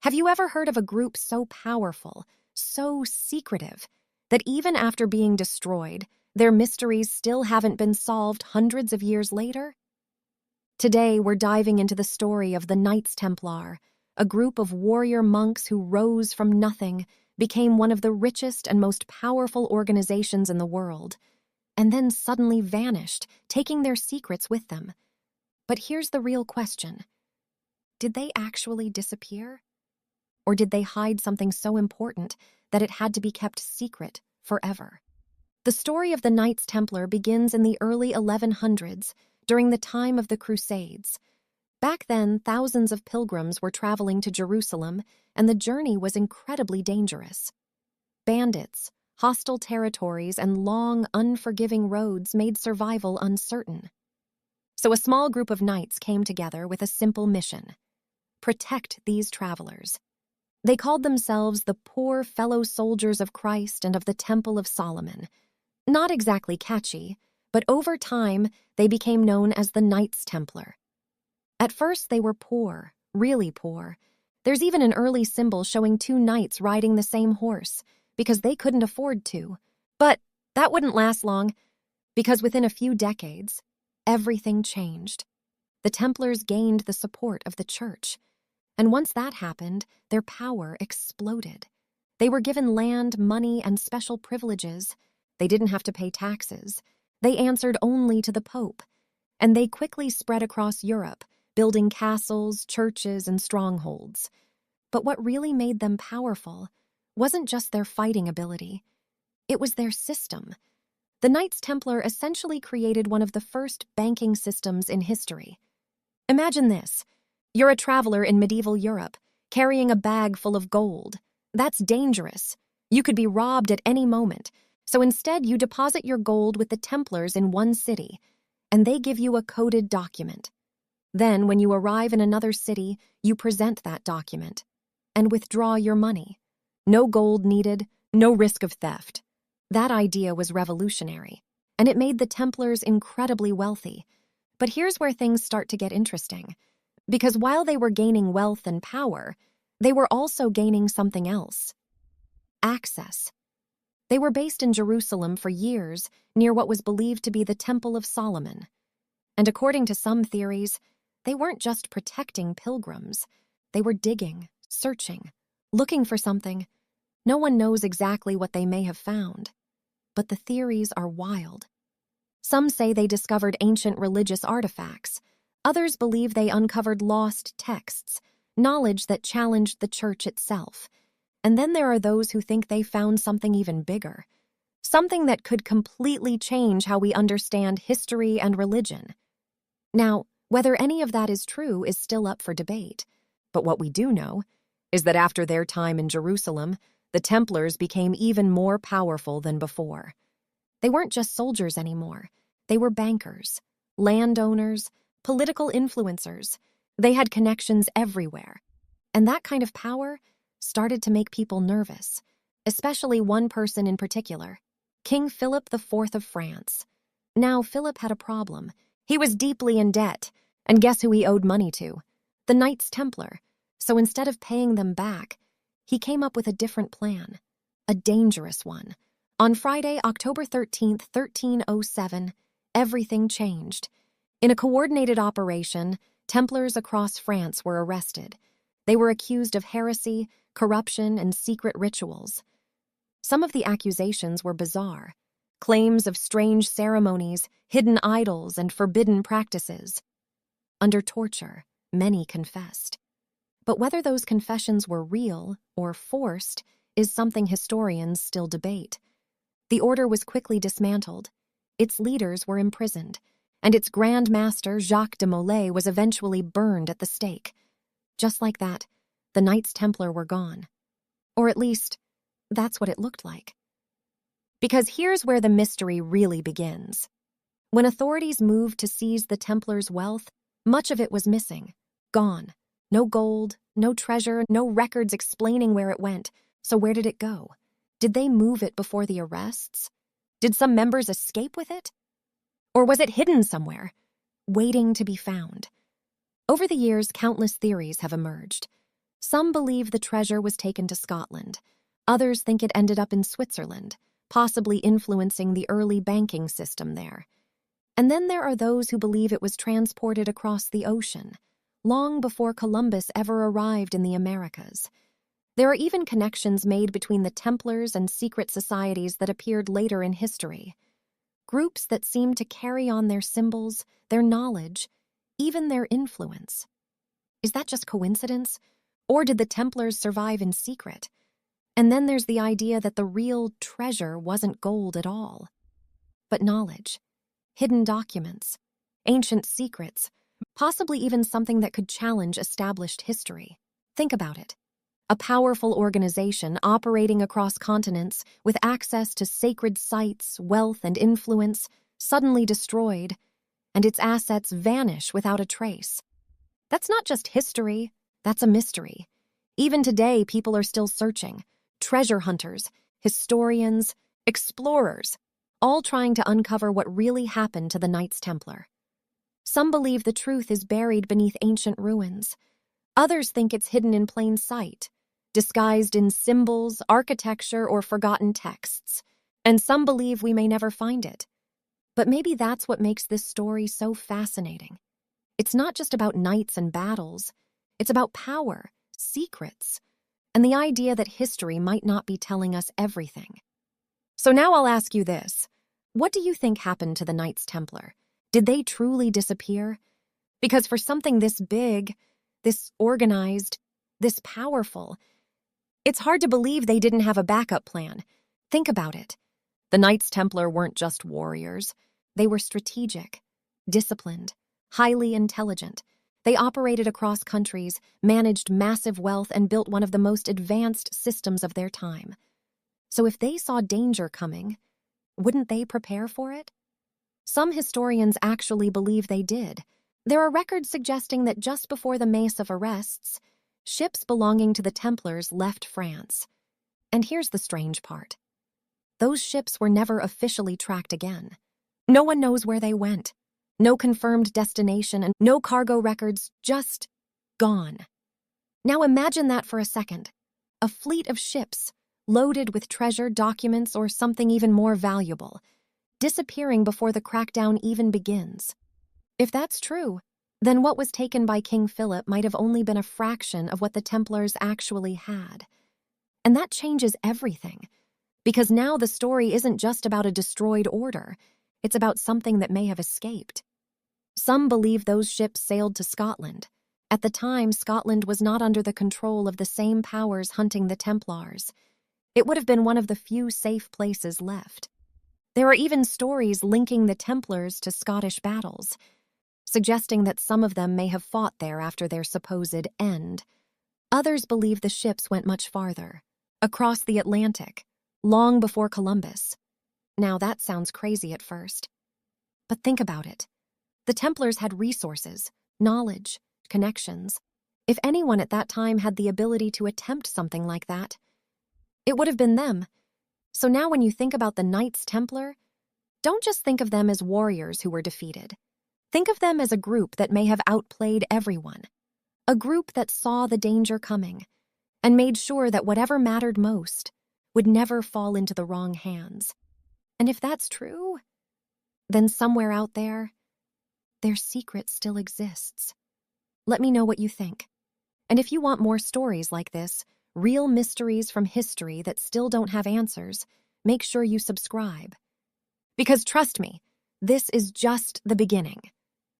Have you ever heard of a group so powerful, so secretive, that even after being destroyed, their mysteries still haven't been solved hundreds of years later? Today, we're diving into the story of the Knights Templar, a group of warrior monks who rose from nothing, became one of the richest and most powerful organizations in the world, and then suddenly vanished, taking their secrets with them. But here's the real question. Did they actually disappear? Or did they hide something so important that it had to be kept secret forever? The story of the Knights Templar begins in the early 1100s, during the time of the Crusades. Back then, thousands of pilgrims were traveling to Jerusalem, and the journey was incredibly dangerous. Bandits, hostile territories, and long, unforgiving roads made survival uncertain. So a small group of knights came together with a simple mission: protect these travelers. They called themselves the poor fellow soldiers of Christ and of the Temple of Solomon. Not exactly catchy, but over time they became known as the Knights Templar. At first they were poor, really poor. There's even an early symbol showing two knights riding the same horse, because they couldn't afford to. But that wouldn't last long, because within a few decades, everything changed. The Templars gained the support of the church. And once that happened, their power exploded. They were given land, money, and special privileges. They didn't have to pay taxes. They answered only to the Pope. And they quickly spread across Europe, building castles, churches, and strongholds. But what really made them powerful wasn't just their fighting ability. It was their system. The Knights Templar essentially created one of the first banking systems in history. Imagine this. You're a traveler in medieval Europe, carrying a bag full of gold. That's dangerous. You could be robbed at any moment. So instead, you deposit your gold with the Templars in one city, and they give you a coded document. Then, when you arrive in another city, you present that document and withdraw your money. No gold needed, no risk of theft. That idea was revolutionary, and it made the Templars incredibly wealthy. But here's where things start to get interesting. Because while they were gaining wealth and power, they were also gaining something else: access. They were based in Jerusalem for years, near what was believed to be the Temple of Solomon. And according to some theories, they weren't just protecting pilgrims. They were digging, searching, looking for something. No one knows exactly what they may have found. But the theories are wild. Some say they discovered ancient religious artifacts. Others believe they uncovered lost texts, knowledge that challenged the church itself. And then there are those who think they found something even bigger, something that could completely change how we understand history and religion. Now, whether any of that is true is still up for debate. But what we do know is that after their time in Jerusalem, the Templars became even more powerful than before. They weren't just soldiers anymore. They were bankers, landowners, political influencers. They had connections everywhere. And that kind of power started to make people nervous, especially one person in particular, King Philip IV of France. Now, Philip had a problem. He was deeply in debt, and guess who he owed money to? The Knights Templar. So instead of paying them back, he came up with a different plan, a dangerous one. On Friday, October 13th, 1307, everything changed. In a coordinated operation, Templars across France were arrested. They were accused of heresy, corruption, and secret rituals. Some of the accusations were bizarre. Claims of strange ceremonies, hidden idols, and forbidden practices. Under torture, many confessed. But whether those confessions were real or forced is something historians still debate. The order was quickly dismantled. Its leaders were imprisoned, and its Grand Master, Jacques de Molay, was eventually burned at the stake. Just like that, the Knights Templar were gone. Or at least, that's what it looked like. Because here's where the mystery really begins. When authorities moved to seize the Templars' wealth, much of it was missing, gone. No gold, no treasure, no records explaining where it went. So where did it go? Did they move it before the arrests? Did some members escape with it? Or was it hidden somewhere, waiting to be found? Over the years, countless theories have emerged. Some believe the treasure was taken to Scotland. Others think it ended up in Switzerland, possibly influencing the early banking system there. And then there are those who believe it was transported across the ocean, long before Columbus ever arrived in the Americas. There are even connections made between the Templars and secret societies that appeared later in history. Groups that seem to carry on their symbols, their knowledge, even their influence. Is that just coincidence? Or did the Templars survive in secret? And then there's the idea that the real treasure wasn't gold at all, but knowledge, hidden documents, ancient secrets, possibly even something that could challenge established history. Think about it. A powerful organization operating across continents with access to sacred sites, wealth, and influence, suddenly destroyed, and its assets vanish without a trace. That's not just history, that's a mystery. Even today, people are still searching. Treasure hunters, historians, explorers, all trying to uncover what really happened to the Knights Templar. Some believe the truth is buried beneath ancient ruins. Others think it's hidden in plain sight, disguised in symbols, architecture, or forgotten texts. And some believe we may never find it. But maybe that's what makes this story so fascinating. It's not just about knights and battles. It's about power, secrets, and the idea that history might not be telling us everything. So now I'll ask you this. What do you think happened to the Knights Templar? Did they truly disappear? Because for something this big, this organized, this powerful, it's hard to believe they didn't have a backup plan. Think about it. The Knights Templar weren't just warriors. They were strategic, disciplined, highly intelligent. They operated across countries, managed massive wealth, and built one of the most advanced systems of their time. So if they saw danger coming, wouldn't they prepare for it? Some historians actually believe they did. There are records suggesting that just before the Mace of Arrests, ships belonging to the Templars left France. And here's the strange part. Those ships were never officially tracked again. No one knows where they went. No confirmed destination and no cargo records, just gone. Now imagine that for a second. A fleet of ships, loaded with treasure, documents, or something even more valuable, disappearing before the crackdown even begins. If that's true, then what was taken by King Philip might have only been a fraction of what the Templars actually had. And that changes everything, because now the story isn't just about a destroyed order, it's about something that may have escaped. Some believe those ships sailed to Scotland. At the time, Scotland was not under the control of the same powers hunting the Templars. It would have been one of the few safe places left. There are even stories linking the Templars to Scottish battles, suggesting that some of them may have fought there after their supposed end. Others believe the ships went much farther, across the Atlantic, long before Columbus. Now that sounds crazy at first. But think about it. The Templars had resources, knowledge, connections. If anyone at that time had the ability to attempt something like that, it would have been them. So now when you think about the Knights Templar, don't just think of them as warriors who were defeated. Think of them as a group that may have outplayed everyone. A group that saw the danger coming and made sure that whatever mattered most would never fall into the wrong hands. And if that's true, then somewhere out there, their secret still exists. Let me know what you think. And if you want more stories like this, real mysteries from history that still don't have answers, make sure you subscribe. Because trust me, this is just the beginning.